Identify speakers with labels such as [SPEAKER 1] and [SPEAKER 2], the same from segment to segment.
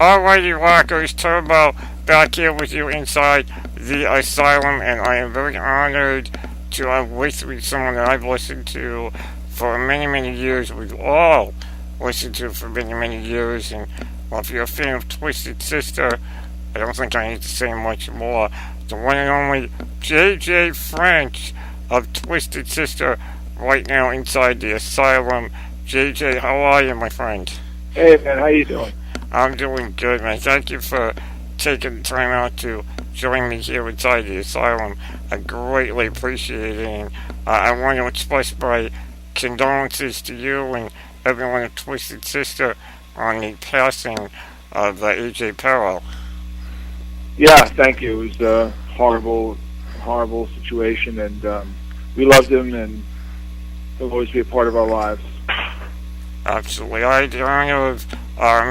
[SPEAKER 1] Alrighty, Rockers, Turbo back here with you inside the Asylum, and I am very honored to have with someone that I've listened to for many, many years. We've all listened to for many, many years, and well, if you're a fan of Twisted Sister, I don't think I need to say much more. The one and only JJ French of Twisted Sister right now inside the Asylum. JJ, how are you, my friend?
[SPEAKER 2] Hey, man, how you doing?
[SPEAKER 1] I'm doing good, man. Thank you for taking the time out to join me here inside the Asylum. I greatly appreciate it, and I want to express my condolences to you and everyone at Twisted Sister on the passing of AJ Perro.
[SPEAKER 2] Yeah, thank you. It was a horrible, horrible situation, and we loved him, and he'll always be a part of our lives.
[SPEAKER 1] Absolutely. I had the honor of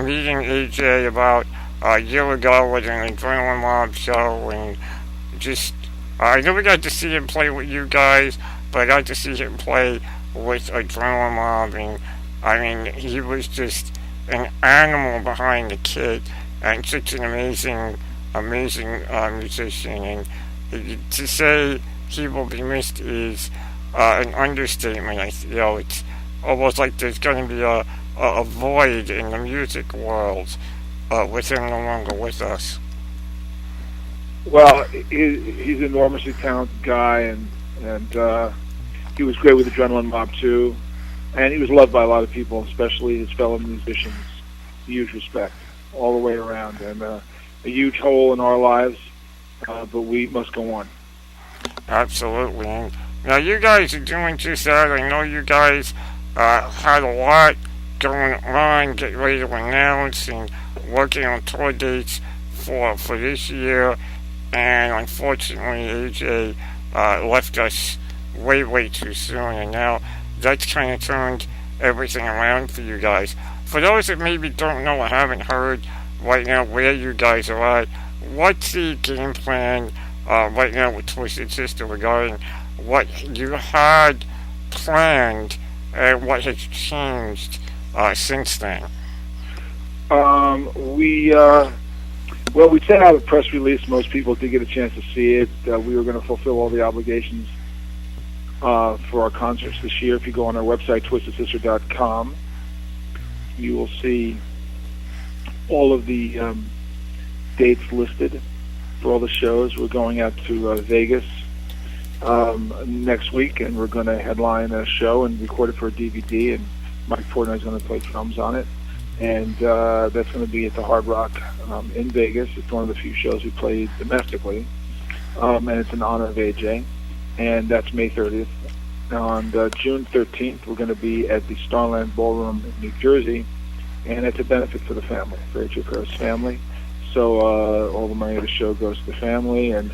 [SPEAKER 1] meeting AJ about a year ago at an Adrenaline Mob show, and just, I never got to see him play with you guys, but I got to see him play with Adrenaline Mob, and I mean, he was just an animal behind the kit, and such an amazing musician, and to say he will be missed is an understatement. It's almost like there's going to be a void in the music world with him no longer with us.
[SPEAKER 2] Well, he's an enormously talented guy, and he was great with Adrenaline Mob too, and he was loved by a lot of people, especially his fellow musicians. Huge respect all the way around, and a huge hole in our lives, but we must go on.
[SPEAKER 1] Absolutely. And now you guys are doing just that. I know you guys had a lot going on, getting ready to announce and working on tour dates for this year, and unfortunately AJ left us way too soon, and now that's kind of turned everything around for you guys. For those that maybe don't know or haven't heard right now where you guys are at, what's the game plan right now with Twisted Sister regarding what you had planned and what has changed since then?
[SPEAKER 2] We sent out a press release. Most people did get a chance to see it. We were going to fulfill all the obligations for our concerts this year. If you go on our website, twistedsister.com, you will see all of the dates listed for all the shows. We're going out to Vegas next week, and we're going to headline a show and record it for a DVD, and Mike Portnoy is going to play drums on it, and that's going to be at the Hard Rock in Vegas. It's one of the few shows we play domestically, and it's in honor of AJ, and that's May 30th. On June 13th, we're going to be at the Starland Ballroom in New Jersey, and it's a benefit for the family, for AJ Perro's family. So all the money of the show goes to the family, and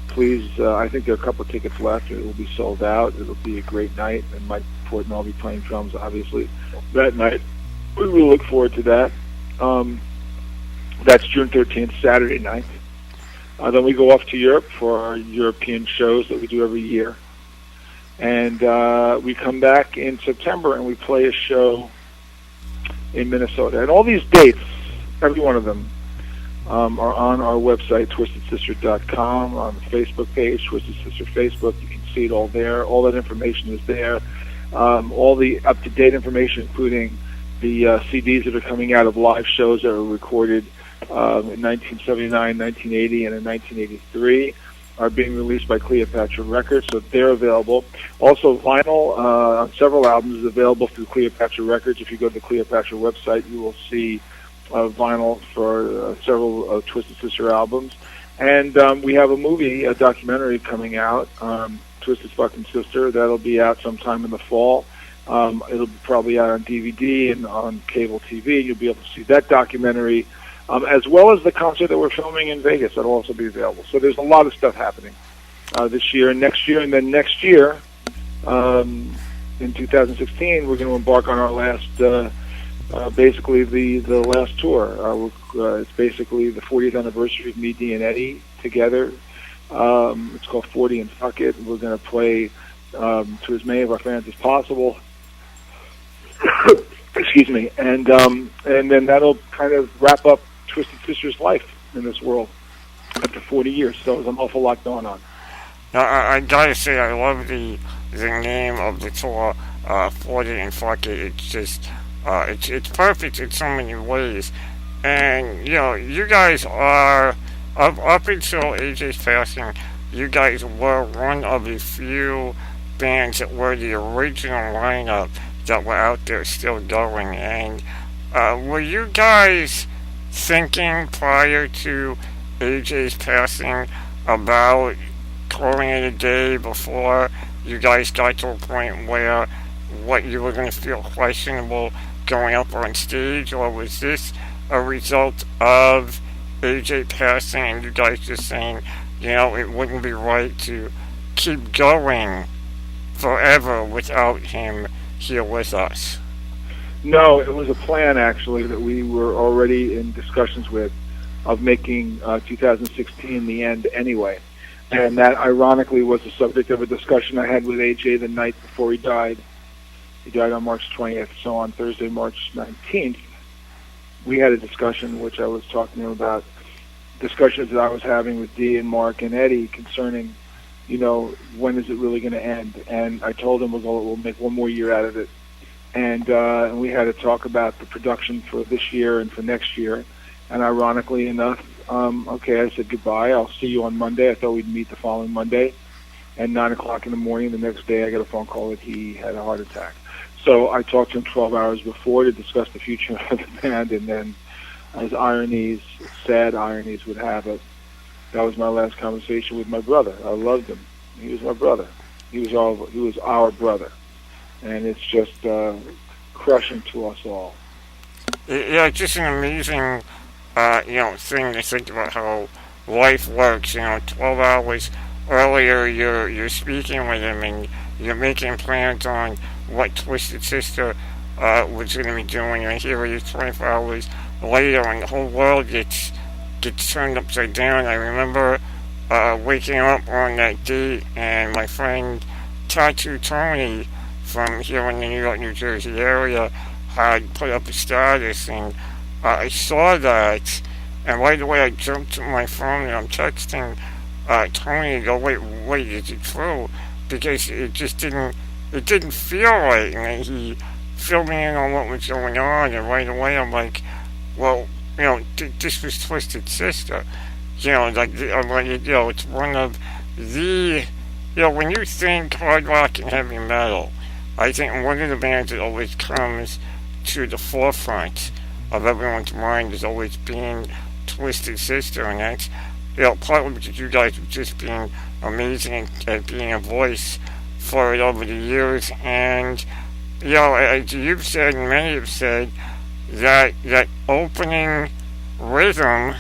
[SPEAKER 2] please, I think there are a couple of tickets left. It will be sold out. It'll be a great night, and Mike Portnoy will be playing drums, obviously, that night. We really look forward to that. That's June 13th, Saturday night. Then we go off to Europe for our European shows that we do every year. And we come back in September, and we play a show in Minnesota. And all these dates, every one of them, are on our website, twistedsister.com, on the Facebook page, Twisted Sister Facebook. You can see it all there. All that information is there. All the up-to-date information, including the CDs that are coming out of live shows that were recorded in 1979, 1980, and in 1983, are being released by Cleopatra Records, so they're available. Also, vinyl on several albums is available through Cleopatra Records. If you go to the Cleopatra website, you will see vinyl for several Twisted Sister albums. And we have a documentary coming out, Twisted Fucking Sister. That'll be out sometime in the fall. It'll be probably out on DVD and on cable TV. You'll be able to see that documentary, as well as the concert that we're filming in Vegas. That'll also be available. So there's a lot of stuff happening this year and next year. And then next year, in 2016, we're going to embark on our last, basically the last tour. It's basically the 40th anniversary of me, Dee, and Eddie together. It's called 40 and Fuck It. We're going to play to as many of our fans as possible. Excuse me, and then that'll kind of wrap up Twisted Sister's life in this world after 40 years. So there's an awful lot going on.
[SPEAKER 1] Now, I gotta say, I love the name of the tour, 40 and Fuck It. It's just, it's perfect in so many ways. And, you guys are, up until AJ's passing, you guys were one of the few bands that were the original lineup that were out there still going. And, were you guys thinking prior to AJ's passing about calling it a day before you guys got to a point where what you were going to feel questionable going up on stage, or was this a result of AJ passing and you guys just saying, it wouldn't be right to keep going forever without him here with us?
[SPEAKER 2] No, it was a plan actually that we were already in discussions with of making 2016 the end anyway. And that, ironically, was the subject of a discussion I had with AJ the night before he died. He died on March 20th, so on Thursday, March 19th, we had a discussion which I was talking to him about, discussions that I was having with Dee and Mark and Eddie concerning, when is it really going to end? And I told him we'll make one more year out of it. And we had to talk about the production for this year and for next year. And ironically enough, okay, I said goodbye. I'll see you on Monday. I thought we'd meet the following Monday. And 9 o'clock in the morning, the next day, I got a phone call that he had a heart attack. So I talked to him 12 hours before to discuss the future of the band. And then, as sad ironies would have it, that was my last conversation with my brother. I loved him. He was my brother. He was our brother. And it's just crushing to us all.
[SPEAKER 1] Yeah, just an amazing thing to think about how life works. 12 hours earlier, you're speaking with him and you're making plans on what Twisted Sister was going to be doing, and here it is 24 hours later, and the whole world gets turned upside down. I remember waking up on that date, and my friend Tattoo Tony from here in the New York, New Jersey area had put up a status, and I saw that, and right away I jumped to my phone and I'm texting Tony and go, wait, is it true? Because it didn't feel right, and he filled me in on what was going on, and right away I'm like, well, this was Twisted Sister. I'm like, it's one of the, when you think hard rock and heavy metal, I think one of the bands that always comes to the forefront of everyone's mind is always being Twisted Sister, and that's, partly because you guys have just been amazing at being a voice for it over the years, and, as you've said, and many have said, that opening rhythm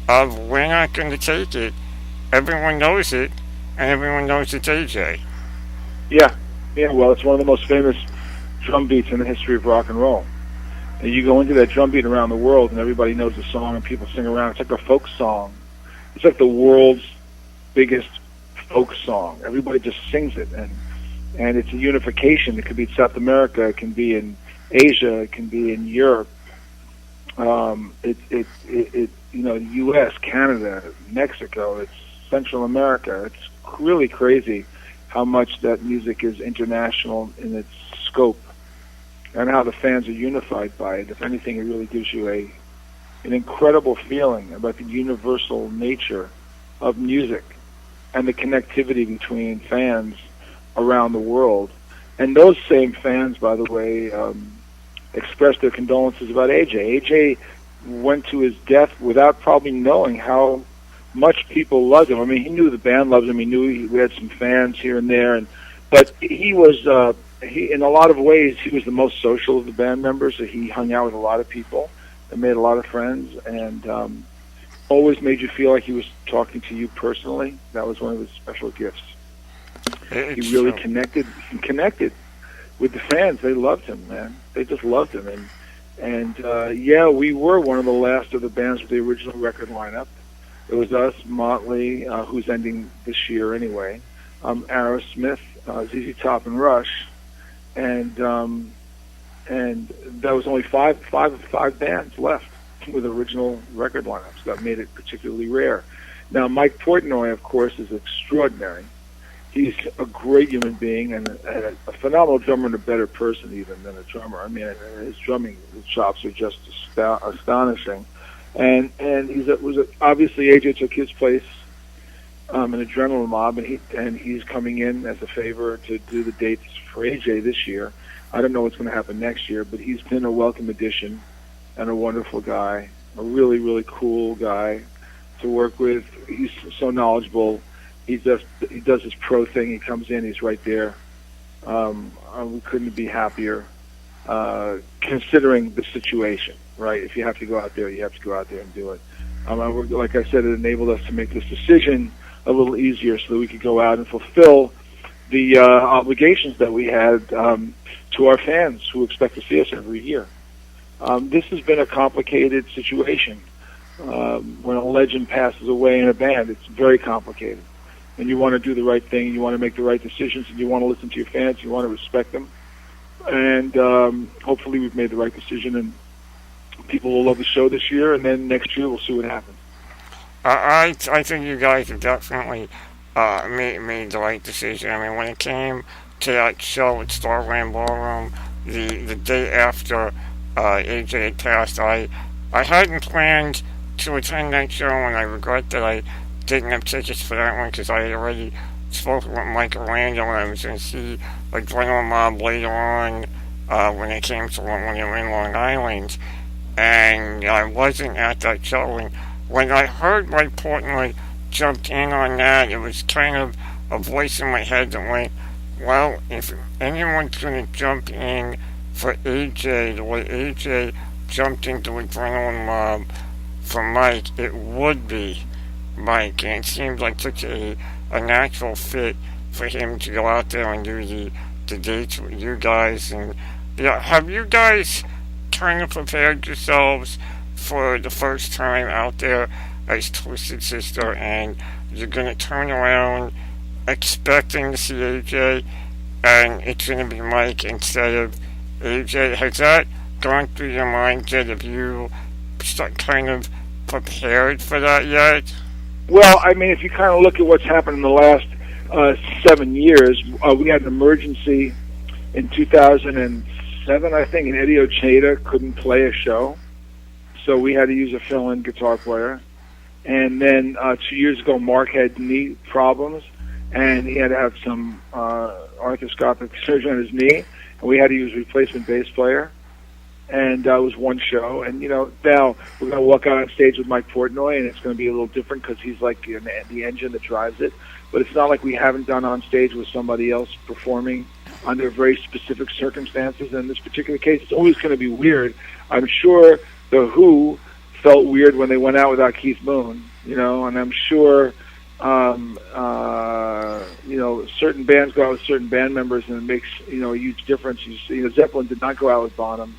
[SPEAKER 1] of We're Not Gonna Take It, everyone knows it, and everyone knows it's AJ.
[SPEAKER 2] Yeah, well, it's one of the most famous drum beats in the history of rock and roll. And you go into that drum beat around the world, and everybody knows the song, and people sing around. It's like a folk song. It's like the world's biggest folk song. Everybody just sings it, and it's a unification. It could be in South America, it can be in Asia, it can be in Europe. U.S., Canada, Mexico, it's Central America. It's really crazy how much that music is international in its scope, and how the fans are unified by it. If anything, it really gives you an incredible feeling about the universal nature of music and the connectivity between fans around the world. And those same fans, by the way, expressed their condolences about AJ. AJ went to his death without probably knowing how much people loved him. I mean, he knew the band loved him. He knew we had some fans here and there, but he was in a lot of ways, he was the most social of the band members. So he hung out with a lot of people and made a lot of friends, and always made you feel like he was talking to you personally. That was one of his special gifts. He really connected with the fans. They loved him, man. They just loved him, and we were one of the last of the bands with the original record lineup. It was us, Motley, who's ending this year anyway, Aerosmith, ZZ Top, and Rush, and and there was only five bands left with original record lineups. That made it particularly rare. Now, Mike Portnoy, of course, is extraordinary. He's a great human being and a phenomenal drummer and a better person even than a drummer. I mean, his drumming chops are just astonishing. And obviously AJ took his place in Adrenaline Mob, and he's coming in as a favor to do the dates for AJ this year. I don't know what's going to happen next year, but he's been a welcome addition and a wonderful guy, a really, really cool guy to work with. He's so knowledgeable. He does his pro thing. He comes in, he's right there. We couldn't be happier, considering the situation. Right? If you have to go out there, you have to go out there and do it. Like I said, it enabled us to make this decision a little easier, so that we could go out and fulfill the obligations that we had to our fans who expect to see us every year. This has been a complicated situation. When a legend passes away in a band, it's very complicated. And you want to do the right thing, you want to make the right decisions, and you want to listen to your fans, you want to respect them. And hopefully we've made the right decision, and people will love the show this year, and then next year we'll see what happens.
[SPEAKER 1] I think you guys have definitely made the right decision. I mean, when it came to that show at Starland Ballroom, the day after AJ had passed, I hadn't planned to attend that show, and I regret that I didn't have tickets for that one, because I had already spoken with Mike Orlando, and I was going to see Adrenaline Mob later on when it came to when they were in Long Island, and I wasn't at that show. And when I heard Mike Portnoy jumped in on that, it was kind of a voice in my head that went, well, if anyone's going to jump in for AJ the way AJ jumped into Adrenaline Mob for Mike, it would be Mike. And it seemed like such a natural fit for him to go out there and do the dates with you guys. And have you guys kind of prepared yourselves for the first time out there as Twisted Sister, and you're going to turn around expecting to see AJ, and it's going to be Mike instead of AJ? Has that gone through your mind yet? Have you kind of prepared for that yet?
[SPEAKER 2] Well, I mean, if you kind of look at what's happened in the last 7 years, we had an emergency in 2007, I think, and Eddie Ojeda couldn't play a show, so we had to use a fill-in guitar player. And then 2 years ago, Mark had knee problems, and he had to have some arthroscopic surgery on his knee, and we had to use a replacement bass player. And it was one show, and now we're going to walk out on stage with Mike Portnoy, and it's going to be a little different because he's like the engine that drives it. But it's not like we haven't done on stage with somebody else performing under very specific circumstances. In this particular case, it's always going to be weird. I'm sure the Who felt weird when they went out without Keith Moon, and I'm sure certain bands go out with certain band members, and it makes a huge difference. Zeppelin did not go out with Bonham.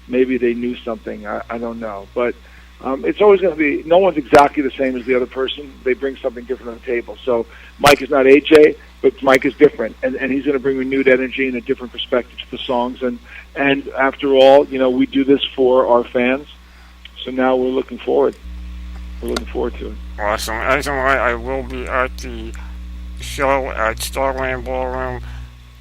[SPEAKER 2] Maybe they knew something. I don't know. But it's always going to be, no one's exactly the same as the other person. They bring something different on the table. So Mike is not AJ, but Mike is different. And he's going to bring renewed energy and a different perspective to the songs. And after all, we do this for our fans. So now we're looking forward. We're looking forward to it.
[SPEAKER 1] Awesome. As am I will be at the show at Starland Ballroom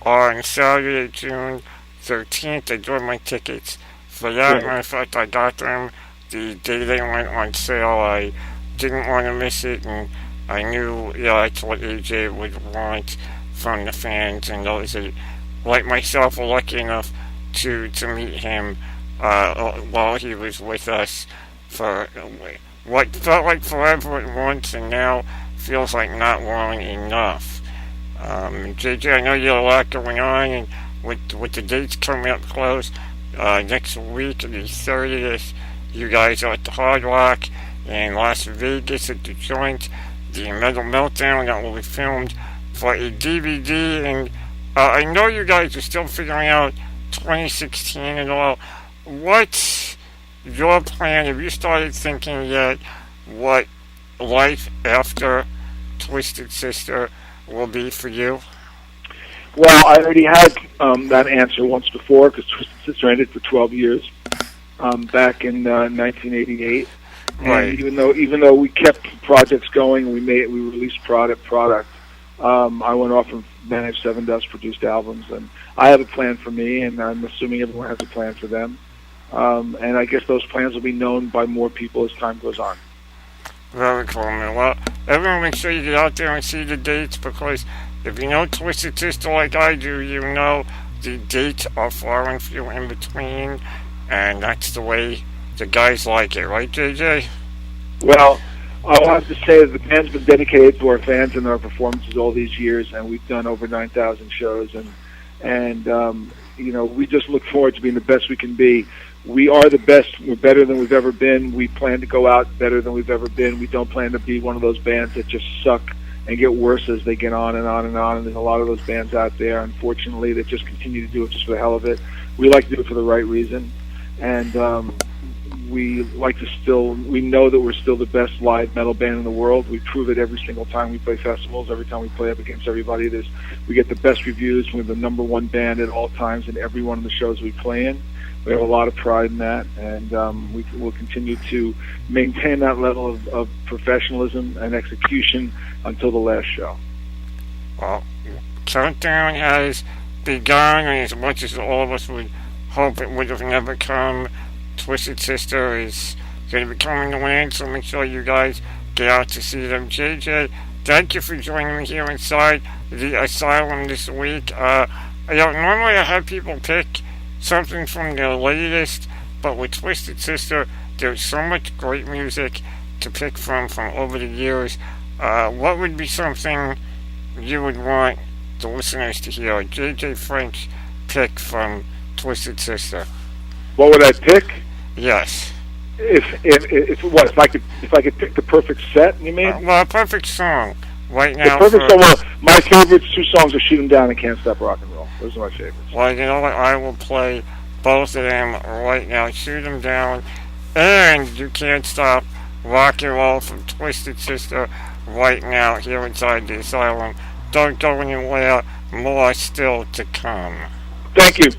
[SPEAKER 1] on Saturday, June 13th. I got my tickets for that.
[SPEAKER 2] Right.
[SPEAKER 1] Matter of fact, I got them the day they went on sale. I didn't want to miss it, and I knew that's what AJ would want from the fans, and those that, like myself, were lucky enough to meet him while he was with us for what felt like forever at once, and now feels like not long enough. JJ, I know you have a lot going on, and with the dates coming up close, next week, the 30th, you guys are at the Hard Rock in Las Vegas at the Joint, the Metal Meltdown that will be filmed for a DVD, and I know you guys are still figuring out 2016 and all. What's your plan? Have you started thinking yet what life after Twisted Sister will be for you?
[SPEAKER 2] Well, I already had that answer once before because Twisted Sister ended for 12 years back in 1988.
[SPEAKER 1] Right.
[SPEAKER 2] And even though we kept projects going, we released product. I went off and managed Seven Dust produced albums, and I have a plan for me, and I'm assuming everyone has a plan for them. And I guess those plans will be known by more people as time goes on.
[SPEAKER 1] Very cool, man. Well, everyone make sure you get out there and see the dates, because if you know Twisted Sister like I do, you know the dates are far and few in between, and that's the way the guys like it, right, JJ?
[SPEAKER 2] Well, I'll have to say that the band's been dedicated to our fans and our performances all these years, and we've done over 9,000 shows, and we just look forward to being the best we can be. We are the best. We're better than we've ever been. We plan to go out better than we've ever been. We don't plan to be one of those bands that just suck and get worse as they get on and on and on. And there's a lot of those bands out there, unfortunately, that just continue to do it just for the hell of it. We like to do it for the right reason. And we know that we're still the best live metal band in the world. We prove it every single time we play festivals. Every time we play up against everybody, we get the best reviews. We're the #1 band at all times in every one of the shows we play in. We have a lot of pride in that, and we will continue to maintain that level of professionalism and execution until the last show.
[SPEAKER 1] Well, countdown has begun, and as much as all of us would hope it would have never come, Twisted Sister is going to be coming to land, so make sure you guys get out to see them. JJ, thank you for joining me here inside the Asylum this week. Normally I have people pick something from their latest, but with Twisted Sister, there's so much great music to pick from over the years. What would be something you would want the listeners to hear? JJ French pick from Twisted Sister.
[SPEAKER 2] What would I pick?
[SPEAKER 1] Yes.
[SPEAKER 2] If I could pick the perfect set, you mean?
[SPEAKER 1] Well, a perfect song right now.
[SPEAKER 2] The perfect song. Well, my favorite 2 songs are "Shoot 'Em Down" and "Can't Stop Rock and Roll." Those are my favorites.
[SPEAKER 1] Well, you know what? I will play both of them right now. "Shoot 'Em Down" and "You Can't Stop Rock and Roll" from Twisted Sister right now here inside the Asylum. Don't go anywhere. More still to come.
[SPEAKER 2] Thank you.